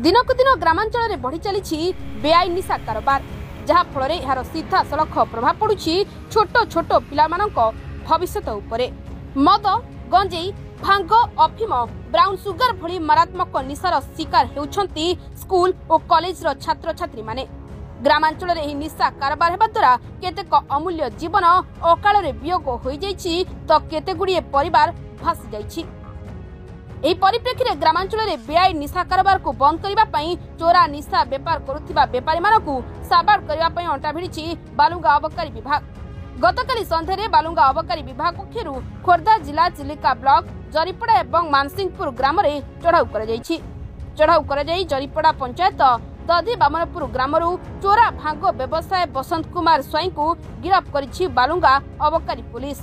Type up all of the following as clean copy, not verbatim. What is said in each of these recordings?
दिनकु दिन ग्रामांचल बढ़ी चली बेआईन निशा कारोबार जहा फल यार सीधा सड़क प्रभाव पड़ुछि छोट छोट पिलामानक भविष्यत उपरे। मद गंजेई भांग अफिम ब्राउन सुगर भली मारात्मक निशार शिकार हेउछंती स्कूल और कॉलेज रो छात्र छात्री माने। ग्रामांचल एही निशा कारोबार हेबा द्वारा केतेक अमूल्य जीवन अकाल रे वियोग होई जाइछि तो केते गुड़िए परिवार भासी जाइछि। एही परिप्रेक्षी रे ग्रामांचल रे बेआईन निशा कारोबार को बंद करिबा पई चोरा निशा बेपार करुथिबा बेपारी मानकु साबाड़ करिबा पई अंटा भिड़िछि बालुंगा अबकारी विभाग। गतकाली संध्यारे बालुंगा अबकारी विभाग पक्षरु खोर्धा जिला चिलिका ब्लॉक जरीपड़ा एवं मानसिंहपुर ग्राम रे चढ़ाऊ करा जाई जरीपड़ा पंचायत दधी बामनपुर ग्रामरु चोरा भांग व्यवसाय बसंत कुमार स्वाई को गिरफ्त करिछि बालुंगा अबकारी पुलिस।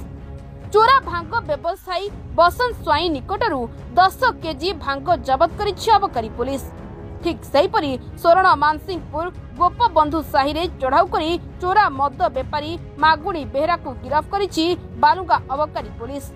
चोरा भांग व्यवसायी बसंत स्वाई निकटरू 10 केजी भांग जबत करिछि अबकारी पुलिस। ठीक सेहीपरि सोरण मानसिंहपुर गोपबंधु साही रे चढ़ाऊ करी चोरा मद बेपारी मागुणी बेहरा को गिरफ्त करिछि बालुंगा अबकारी पुलिस।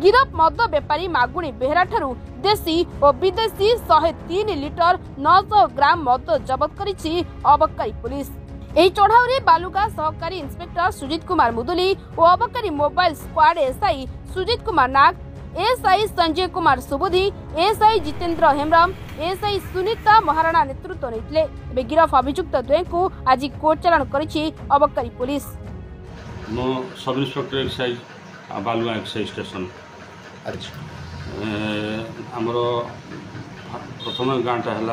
गिरफ मद बेपारी मागुणी बेहरा ठारू देशी और विदेशी 103 लिटर 900 ग्राम मद जबत करिछि अबकारी पुलिस। एही चढ़ाऊ रे बालुगा सहकारी इंस्पेक्टर सुजित कुमार मुदुली और अबकारी mobile squad SI Sujit Kumar Nag, SI Sanjay Kumar Subudhi, SI Jitendra Hembram, SI Sunita Maharana नेतृत्व नेतले। गिरफ अभियुक्त द्वय को आज कोर्ट चालान करिछि अबकारी पुलिस। मो sub inspector excise Baluga excise station हमरो प्रथम गाँटा है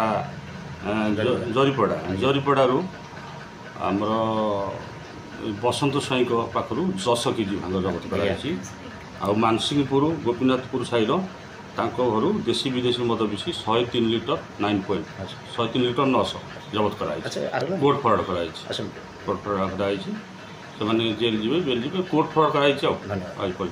जरीपड़ारू आमर बसंत स्वाई पाखु 10 केजी भांग जबत कर मानसिंहपुर गोपीनाथपुर साइड घर देशी विदेशी मद मिसी 103 लिटर 103 लिटर 900 जबत कर कोर्ट फरवर्ड कर जेल जी बेल जी कोर्ट फरवर्ड कर।